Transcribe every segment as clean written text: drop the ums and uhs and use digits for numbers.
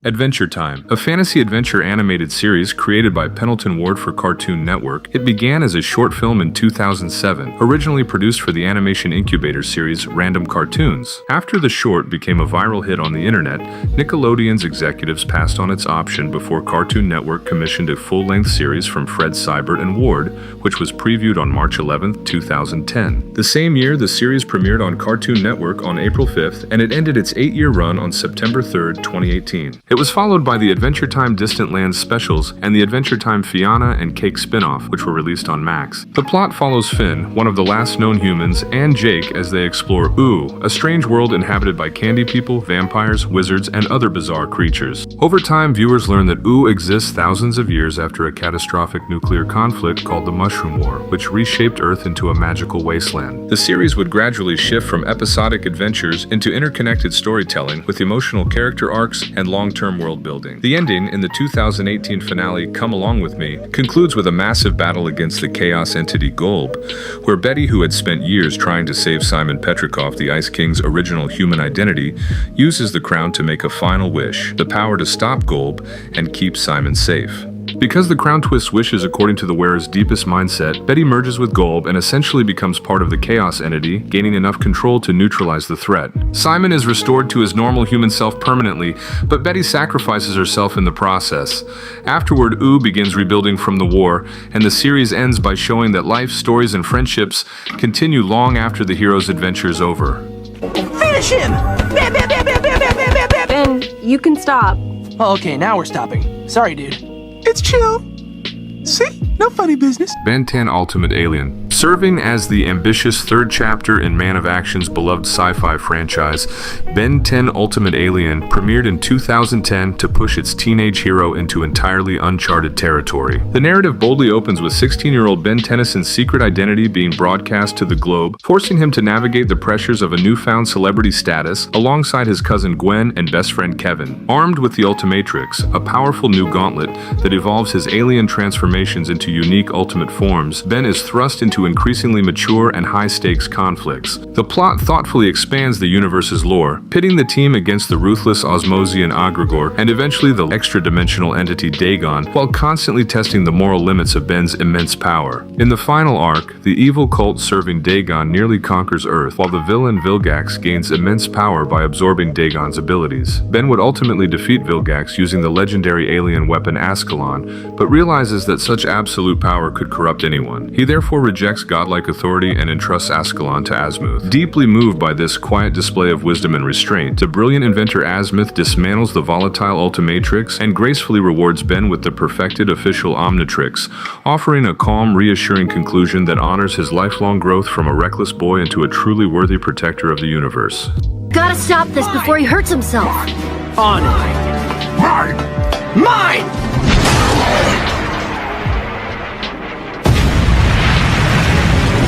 Adventure Time, a fantasy-adventure animated series created by Pendleton Ward for Cartoon Network. It began as a short film in 2007, originally produced for the animation incubator series Random Cartoons. After the short became a viral hit on the internet, Nickelodeon's executives passed on its option before Cartoon Network commissioned a full-length series from Fred Seibert and Ward, which was previewed on March 11, 2010. The same year, the series premiered on Cartoon Network on April 5th, and it ended its 8-year run on September 3, 2018. It was followed by the Adventure Time Distant Lands specials and the Adventure Time Fiona and Cake spin-off, which were released on Max. The plot follows Finn, one of the last known humans, and Jake as they explore Ooh, a strange world inhabited by candy people, vampires, wizards, and other bizarre creatures. Over time, viewers learn that Ooh exists thousands of years after a catastrophic nuclear conflict called the Mushroom War, which reshaped Earth into a magical wasteland. The series would gradually shift from episodic adventures into interconnected storytelling with emotional character arcs and long-term world building. The ending, in the 2018 finale Come Along With Me, concludes with a massive battle against the chaos entity Golb, where Betty, who had spent years trying to save Simon Petrikov, the Ice King's original human identity, uses the crown to make a final wish, the power to stop Golb and keep Simon safe. Because the crown twists wishes according to the wearer's deepest mindset, Betty merges with Golb and essentially becomes part of the chaos entity, gaining enough control to neutralize the threat. Simon is restored to his normal human self permanently, but Betty sacrifices herself in the process. Afterward, Ooh begins rebuilding from the war, and the series ends by showing that life, stories, and friendships continue long after the hero's adventure is over. Finish him! Ben, you can stop. Okay, now we're stopping. Sorry, dude. It's chill. See? No funny business. Ben 10 Ultimate Alien. Serving as the ambitious third chapter in Man of Action's beloved sci-fi franchise, Ben 10 Ultimate Alien premiered in 2010 to push its teenage hero into entirely uncharted territory. The narrative boldly opens with 16-year-old Ben Tennyson's secret identity being broadcast to the globe, forcing him to navigate the pressures of a newfound celebrity status alongside his cousin Gwen and best friend Kevin. Armed with the Ultimatrix, a powerful new gauntlet that evolves his alien transformations into unique ultimate forms, Ben is thrust into increasingly mature and high-stakes conflicts. The plot thoughtfully expands the universe's lore, pitting the team against the ruthless Osmosian Agrigor and eventually the extra-dimensional entity Dagon, while constantly testing the moral limits of Ben's immense power. In the final arc, the evil cult serving Dagon nearly conquers Earth, while the villain Vilgax gains immense power by absorbing Dagon's abilities. Ben would ultimately defeat Vilgax using the legendary alien weapon Ascalon, but realizes that such absolute power could corrupt anyone. He therefore rejects godlike authority and entrusts Ascalon to Asmuth. Deeply moved by this quiet display of wisdom and restraint, the brilliant inventor Asmuth dismantles the volatile Ultimatrix and gracefully rewards Ben with the perfected official Omnitrix, offering a calm, reassuring conclusion that honors his lifelong growth from a reckless boy into a truly worthy protector of the universe. Gotta stop this before he hurts himself. On it. Mine! Mine!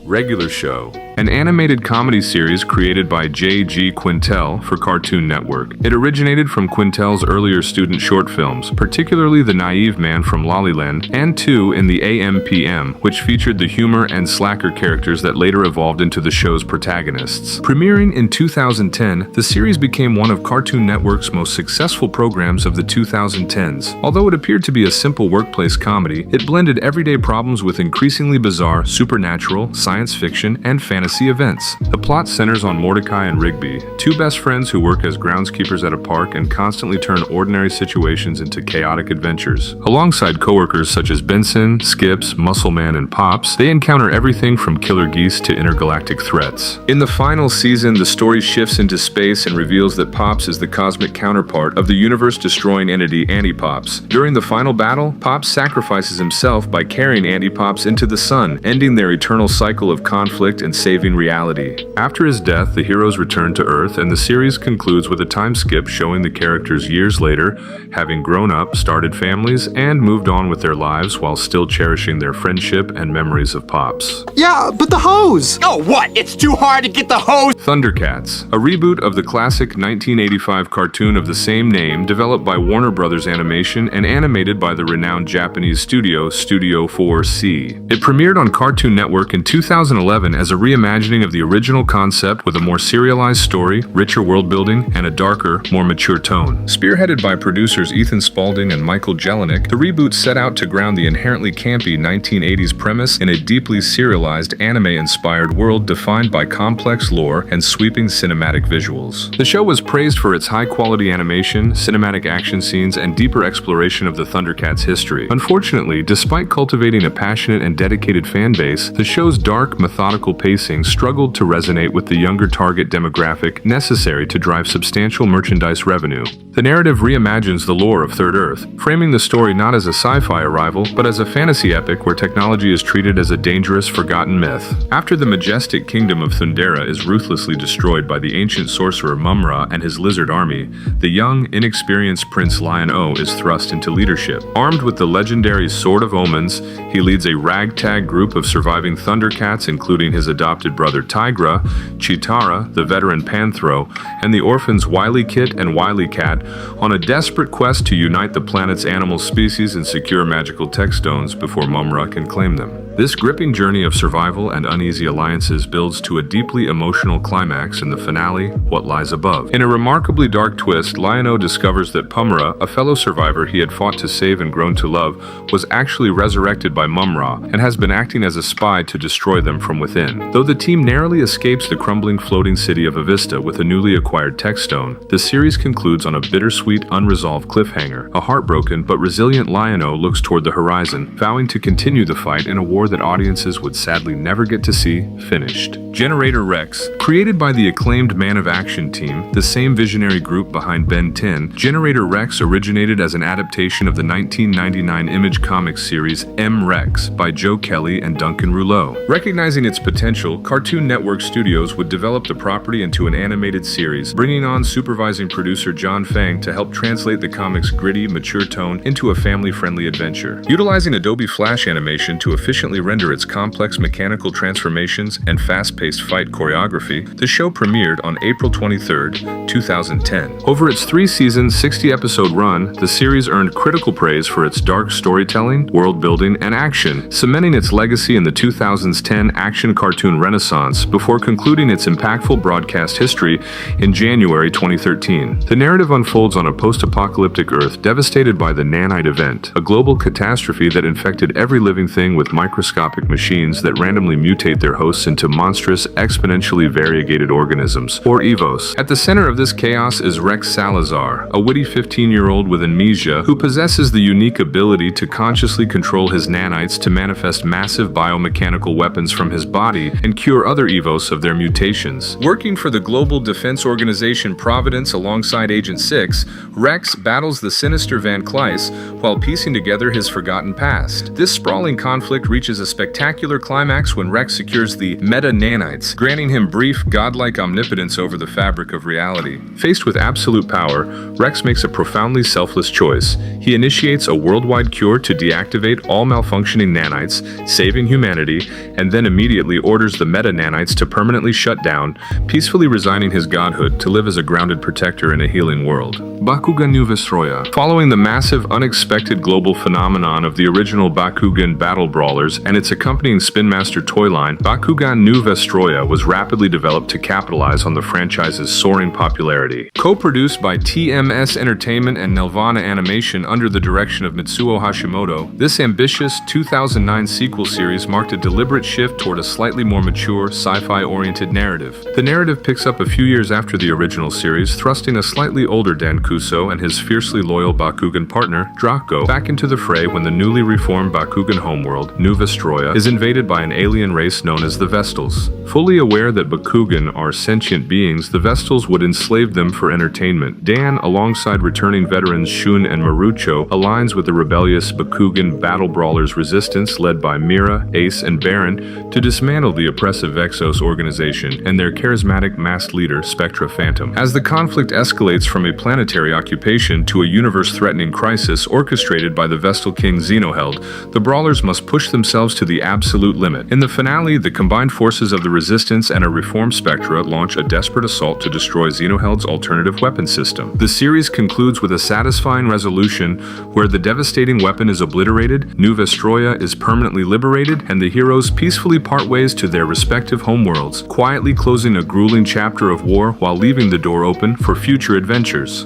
Regular Show, an animated comedy series created by J.G. Quintel for Cartoon Network. It originated from Quintel's earlier student short films, particularly The Naive Man from Lollyland and 2 in the AM/PM, which featured the humor and slacker characters that later evolved into the show's protagonists. Premiering in 2010, the series became one of Cartoon Network's most successful programs of the 2010s. Although it appeared to be a simple workplace comedy, it blended everyday problems with increasingly bizarre, supernatural, science fiction, and fantasy events. The plot centers on Mordecai and Rigby, two best friends who work as groundskeepers at a park and constantly turn ordinary situations into chaotic adventures. Alongside coworkers such as Benson, Skips, Muscleman, and Pops, they encounter everything from killer geese to intergalactic threats. In the final season, the story shifts into space and reveals that Pops is the cosmic counterpart of the universe-destroying entity Anti-Pops. During the final battle, Pops sacrifices himself by carrying Anti-Pops into the sun, ending their eternal cycle of conflict and saving reality. After his death, the heroes return to Earth, and the series concludes with a time skip showing the characters years later, having grown up, started families, and moved on with their lives while still cherishing their friendship and memories of Pops. Yeah, but the hose! Oh, what? It's too hard to get the hose! Thundercats, a reboot of the classic 1985 cartoon of the same name, developed by Warner Brothers Animation and animated by the renowned Japanese studio Studio 4C. It premiered on Cartoon Network in 2011 as a reimagining reimagining of the original concept with a more serialized story, richer world building, and a darker, more mature tone. Spearheaded by producers Ethan Spalding and Michael Jelenic, the reboot set out to ground the inherently campy 1980s premise in a deeply serialized anime-inspired world defined by complex lore and sweeping cinematic visuals. The show was praised for its high-quality animation, cinematic action scenes, and deeper exploration of the Thundercats' history. Unfortunately, despite cultivating a passionate and dedicated fan base, the show's dark, methodical pacing struggled to resonate with the younger target demographic necessary to drive substantial merchandise revenue. The narrative reimagines the lore of Third Earth, framing the story not as a sci-fi arrival, but as a fantasy epic where technology is treated as a dangerous, forgotten myth. After the majestic kingdom of Thundera is ruthlessly destroyed by the ancient sorcerer Mumra and his lizard army, the young, inexperienced Prince Lion-O is thrust into leadership. Armed with the legendary Sword of Omens, he leads a ragtag group of surviving Thundercats, including his adopted brother Tigra, Chitara, the veteran Panthro, and the orphans Wily Kit and Wily Cat, on a desperate quest to unite the planet's animal species and secure magical tech stones before Mumra can claim them. This gripping journey of survival and uneasy alliances builds to a deeply emotional climax in the finale, What Lies Above. In a remarkably dark twist, Lion-O discovers that Pumra, a fellow survivor he had fought to save and grown to love, was actually resurrected by Mumra and has been acting as a spy to destroy them from within. Though the team narrowly escapes the crumbling floating city of Avista with a newly acquired tech stone, the series concludes on a bittersweet, unresolved cliffhanger. A heartbroken but resilient Lion-O looks toward the horizon, vowing to continue the fight in a war that audiences would sadly never get to see finished. Generator Rex. Created by the acclaimed Man of Action team, the same visionary group behind Ben 10, Generator Rex originated as an adaptation of the 1999 Image Comics series M-Rex by Joe Kelly and Duncan Rouleau. Recognizing its potential, Cartoon Network Studios would develop the property into an animated series, bringing on supervising producer John Fang to help translate the comic's gritty, mature tone into a family-friendly adventure. Utilizing Adobe Flash animation to efficiently render its complex mechanical transformations and fast-paced fight choreography, the show premiered on April 23, 2010. Over its 3-season, 60-episode run, the series earned critical praise for its dark storytelling, world-building, and action, cementing its legacy in the 2010 action cartoon renaissance before concluding its impactful broadcast history in January 2013. The narrative unfolds on a post-apocalyptic Earth devastated by the nanite event, a global catastrophe that infected every living thing with microscopic machines that randomly mutate their hosts into monstrous, exponentially variegated organisms, or EVOs. At the center of this chaos is Rex Salazar, a witty 15-year-old with amnesia who possesses the unique ability to consciously control his nanites to manifest massive biomechanical weapons from his body and cure other EVOs of their mutations. Working for the global defense organization Providence alongside Agent 6, Rex battles the sinister Van Cleis while piecing together his forgotten past. This sprawling conflict reaches a spectacular climax when Rex secures the meta-nanites, granting him brief, godlike omnipotence over the fabric of reality. Faced with absolute power, Rex makes a profoundly selfless choice. He initiates a worldwide cure to deactivate all malfunctioning nanites, saving humanity, and then immediately orders the meta-nanites to permanently shut down, peacefully resigning his godhood to live as a grounded protector in a healing world. Bakugan new vestroia. Following the massive, unexpected global phenomenon of the original Bakugan battle brawlers and its accompanying Spin Master toy line, Bakugan new vestroia was rapidly developed to capitalize on the franchise's soaring popularity. Co-produced by TMS Entertainment and Nelvana Animation under the direction of Mitsuo Hashimoto, this ambitious 2009 sequel series marked a deliberate shift toward a slightly more mature, sci-fi-oriented narrative. The narrative picks up a few years after the original series, thrusting a slightly older Dan Kuso and his fiercely loyal Bakugan partner, Draco, back into the fray when the newly reformed Bakugan homeworld, New Vestroia, is invaded by an alien race known as the Vestals. Fully aware that Bakugan are sentient beings, the Vestals would enslave them for entertainment. Dan, alongside returning veterans Shun and Marucho, aligns with the rebellious Bakugan battle brawlers resistance led by Mira, Ace, and Baron to dismantle the oppressive Vexos organization and their charismatic masked leader, Spectra Phantom. As the conflict escalates from a planetary occupation to a universe-threatening crisis orchestrated by the Vestal King Xenoheld, the brawlers must push themselves themselves to the absolute limit. In the finale, the combined forces of the Resistance and a reformed Spectra launch a desperate assault to destroy Xenoheld's alternative weapon system. The series concludes with a satisfying resolution where the devastating weapon is obliterated, New Vestroia is permanently liberated, and the heroes peacefully part ways to their respective homeworlds, quietly closing a grueling chapter of war while leaving the door open for future adventures.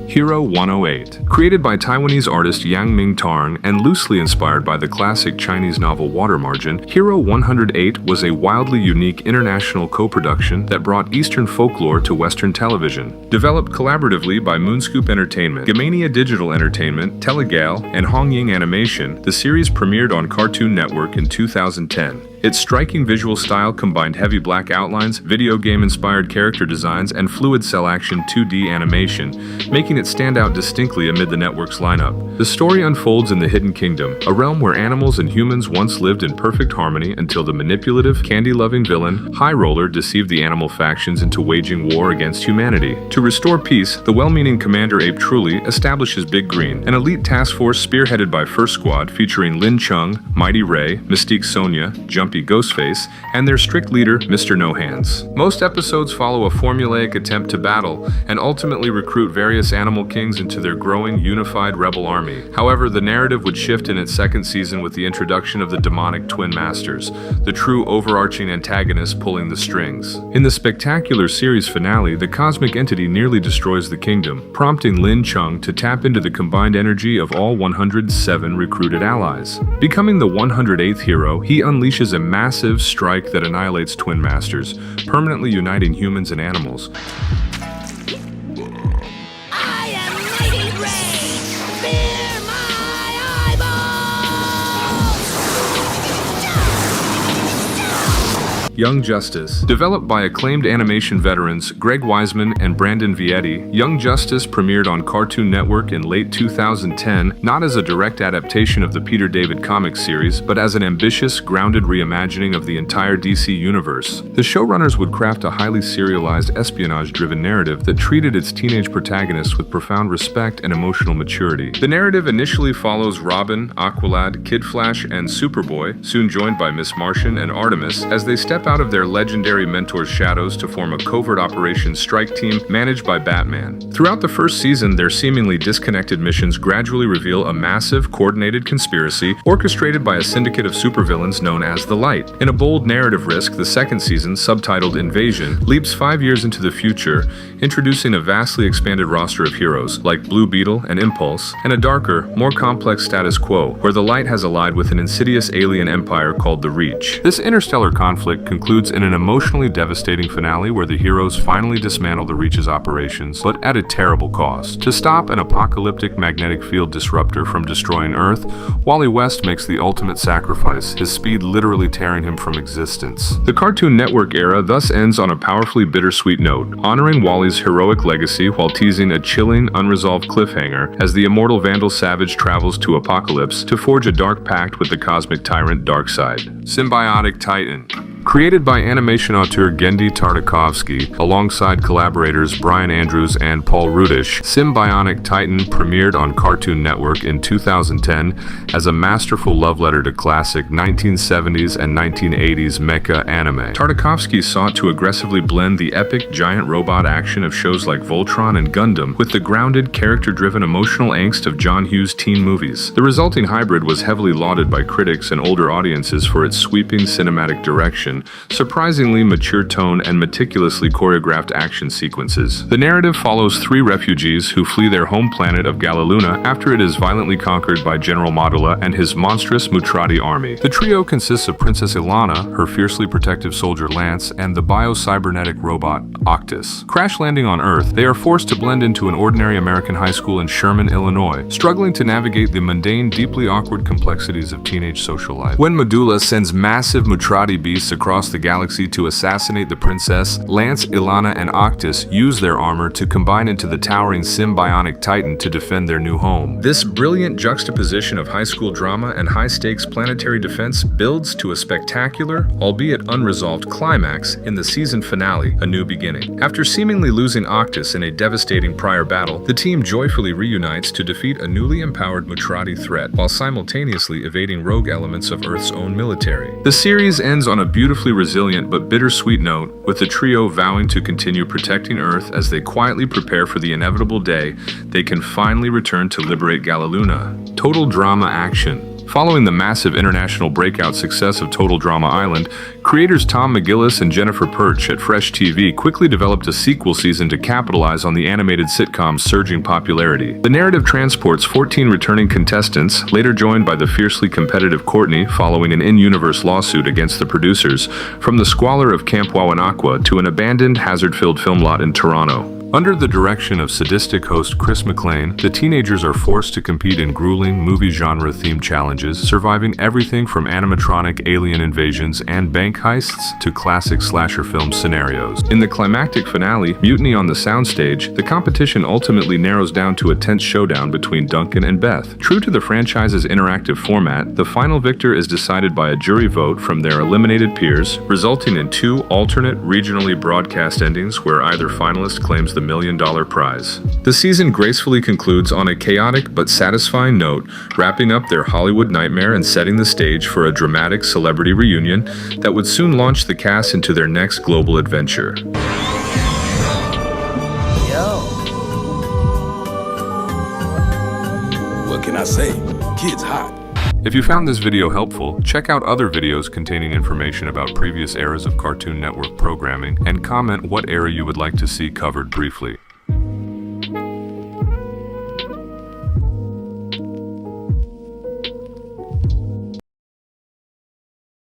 Hero 108. Created by Taiwanese artist Yang Ming Tarn and loosely inspired by the classic Chinese novel Water Margin, Hero 108 was a wildly unique international co-production that brought Eastern folklore to Western television. Developed collaboratively by Moonscoop Entertainment, Gamania Digital Entertainment, Telegal, and Hongying Animation, the series premiered on Cartoon Network in 2010. Its striking visual style combined heavy black outlines, video game-inspired character designs, and fluid cell-action 2D animation, making it stand out distinctly amid the network's lineup. The story unfolds in the Hidden Kingdom, a realm where animals and humans once lived in perfect harmony until the manipulative, candy-loving villain, High Roller, deceived the animal factions into waging war against humanity. To restore peace, the well-meaning Commander Ape Truly establishes Big Green, an elite task force spearheaded by First Squad featuring Lin Chung, Mighty Ray, Mystique Sonia, Jumpy Ghostface, and their strict leader, Mr. No Hands. Most episodes follow a formulaic attempt to battle and ultimately recruit various animal kings into their growing, unified rebel army. However, the narrative would shift in its second season with the introduction of the demonic Twin Masters, the true overarching antagonist pulling the strings. In the spectacular series finale, the cosmic entity nearly destroys the kingdom, prompting Lin Chung to tap into the combined energy of all 107 recruited allies. Becoming the 108th hero, he unleashes a massive strike that annihilates Twin Masters, permanently uniting humans and animals. I am Mighty Ray! Fear my eyeballs! Young Justice. Developed by acclaimed animation veterans Greg Wiseman and Brandon Vietti, Young Justice premiered on Cartoon Network in late 2010, not as a direct adaptation of the Peter David comic series, but as an ambitious, grounded reimagining of the entire DC universe. The showrunners would craft a highly serialized, espionage-driven narrative that treated its teenage protagonists with profound respect and emotional maturity. The narrative initially follows Robin, Aqualad, Kid Flash, and Superboy, soon joined by Miss Martian and Artemis, as they step out of their legendary mentor's shadows to form a covert operations strike team managed by Batman. Throughout the first season, their seemingly disconnected missions gradually reveal a massive, coordinated conspiracy orchestrated by a syndicate of supervillains known as the Light. In a bold narrative risk, the second season, subtitled Invasion, leaps 5 years into the future, introducing a vastly expanded roster of heroes like Blue Beetle and Impulse, and a darker, more complex status quo, where the Light has allied with an insidious alien empire called the Reach. This interstellar conflict concludes in an emotionally devastating finale where the heroes finally dismantle the Reach's operations, but at a terrible cost. To stop an apocalyptic magnetic field disruptor from destroying Earth, Wally West makes the ultimate sacrifice, his speed literally tearing him from existence. The Cartoon Network era thus ends on a powerfully bittersweet note, honoring Wally's heroic legacy while teasing a chilling, unresolved cliffhanger as the immortal Vandal Savage travels to Apocalypse to forge a dark pact with the cosmic tyrant Darkseid. Symbionic Titan. Created by animation auteur Genndy Tartakovsky, alongside collaborators Brian Andrews and Paul Rudish, Symbionic Titan premiered on Cartoon Network in 2010 as a masterful love letter to classic 1970s and 1980s mecha anime. Tartakovsky sought to aggressively blend the epic giant robot action of shows like Voltron and Gundam with the grounded, character-driven emotional angst of John Hughes' teen movies. The resulting hybrid was heavily lauded by critics and older audiences for its sweeping cinematic direction, surprisingly mature tone, and meticulously choreographed action sequences. The narrative follows three refugees who flee their home planet of Galaluna after it is violently conquered by General Modula and his monstrous Mutrati army. The trio consists of Princess Ilana, her fiercely protective soldier Lance, and the bio-cybernetic robot Octus. Crash landing on Earth, they are forced to blend into an ordinary American high school in Sherman, Illinois, struggling to navigate the mundane, deeply awkward complexities of teenage social life. When Medulla sends massive Mutrati beasts across across the galaxy to assassinate the princess, Lance, Ilana, and Octus use their armor to combine into the towering Symbionic Titan to defend their new home. This brilliant juxtaposition of high school drama and high-stakes planetary defense builds to a spectacular, albeit unresolved climax in the season finale, A New Beginning. After seemingly losing Octus in a devastating prior battle, the team joyfully reunites to defeat a newly empowered Mutrati threat while simultaneously evading rogue elements of Earth's own military. The series ends on a beautifully resilient but bittersweet note, with the trio vowing to continue protecting Earth as they quietly prepare for the inevitable day they can finally return to liberate Galaluna. Total drama action. Following the massive international breakout success of Total Drama Island, creators Tom McGillis and Jennifer Perch at Fresh TV quickly developed a sequel season to capitalize on the animated sitcom's surging popularity. The narrative transports 14 returning contestants, later joined by the fiercely competitive Courtney following an in-universe lawsuit against the producers, from the squalor of Camp Wawanakwa to an abandoned, hazard-filled film lot in Toronto. Under the direction of sadistic host Chris McLean, the teenagers are forced to compete in grueling movie genre-themed challenges, surviving everything from animatronic alien invasions and bank heists to classic slasher film scenarios. In the climactic finale, Mutiny on the Soundstage, the competition ultimately narrows down to a tense showdown between Duncan and Beth. True to the franchise's interactive format, the final victor is decided by a jury vote from their eliminated peers, resulting in 2 alternate regionally broadcast endings where either finalist claims the $1 million prize. The season gracefully concludes on a chaotic but satisfying note, wrapping up their Hollywood nightmare and setting the stage for a dramatic celebrity reunion that would soon launch the cast into their next global adventure. What can I say? Kid's hot. If you found this video helpful, check out other videos containing information about previous eras of Cartoon Network programming and comment what era you would like to see covered briefly.